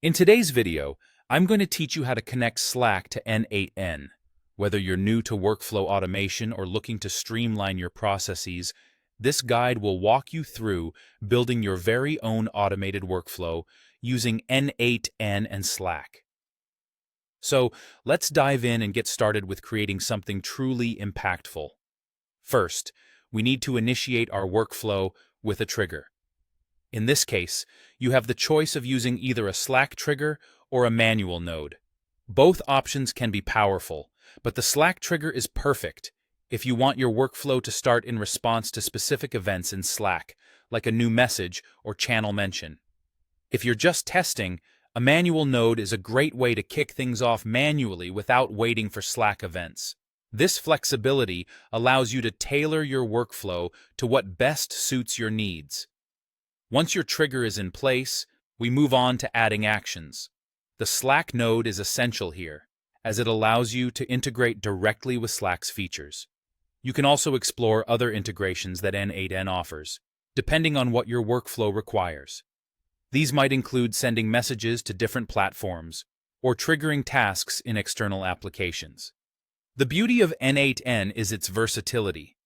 In today's video, I'm going to teach you how to connect Slack to N8N. Whether you're new to workflow automation or looking to streamline your processes, this guide will walk you through building your very own automated workflow using N8N and Slack. So let's dive in and get started with creating something truly impactful. First, we need to initiate our workflow with a trigger. In this case, you have the choice of using either a Slack trigger or a manual node. Both options can be powerful, but the Slack trigger is perfect if you want your workflow to start in response to specific events in Slack, like a new message or channel mention. If you're just testing, a manual node is a great way to kick things off manually without waiting for Slack events. This flexibility allows you to tailor your workflow to what best suits your needs. Once your trigger is in place, we move on to adding actions. The Slack node is essential here, as it allows you to integrate directly with Slack's features. You can also explore other integrations that N8N offers, depending on what your workflow requires. These might include sending messages to different platforms or triggering tasks in external applications. The beauty of N8N is its versatility.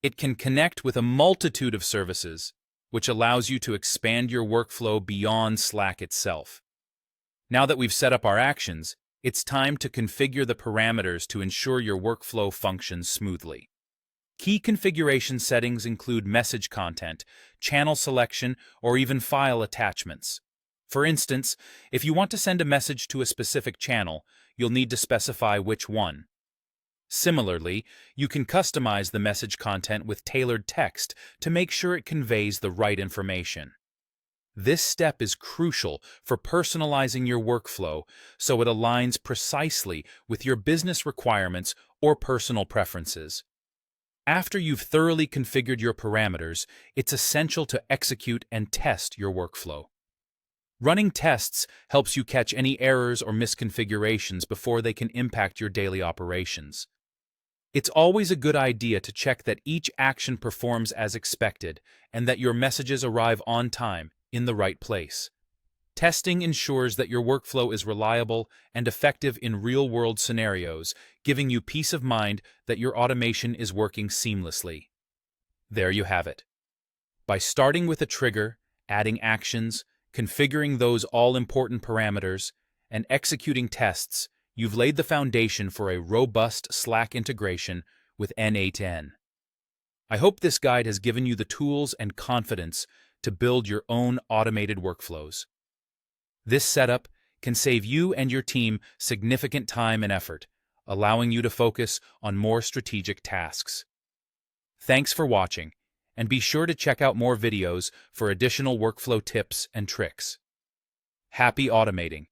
It can connect with a multitude of services, which allows you to expand your workflow beyond Slack itself. Now that we've set up our actions, it's time to configure the parameters to ensure your workflow functions smoothly. Key configuration settings include message content, channel selection, or even file attachments. For instance, if you want to send a message to a specific channel, you'll need to specify which one. Similarly, you can customize the message content with tailored text to make sure it conveys the right information. This step is crucial for personalizing your workflow so it aligns precisely with your business requirements or personal preferences. After you've thoroughly configured your parameters, it's essential to execute and test your workflow. Running tests helps you catch any errors or misconfigurations before they can impact your daily operations. It's always a good idea to check that each action performs as expected and that your messages arrive on time, in the right place. Testing ensures that your workflow is reliable and effective in real-world scenarios, giving you peace of mind that your automation is working seamlessly. There you have it. By starting with a trigger, adding actions, configuring those all-important parameters, and executing tests, you've laid the foundation for a robust Slack integration with N8N. I hope this guide has given you the tools and confidence to build your own automated workflows. This setup can save you and your team significant time and effort, allowing you to focus on more strategic tasks. Thanks for watching, and be sure to check out more videos for additional workflow tips and tricks. Happy automating!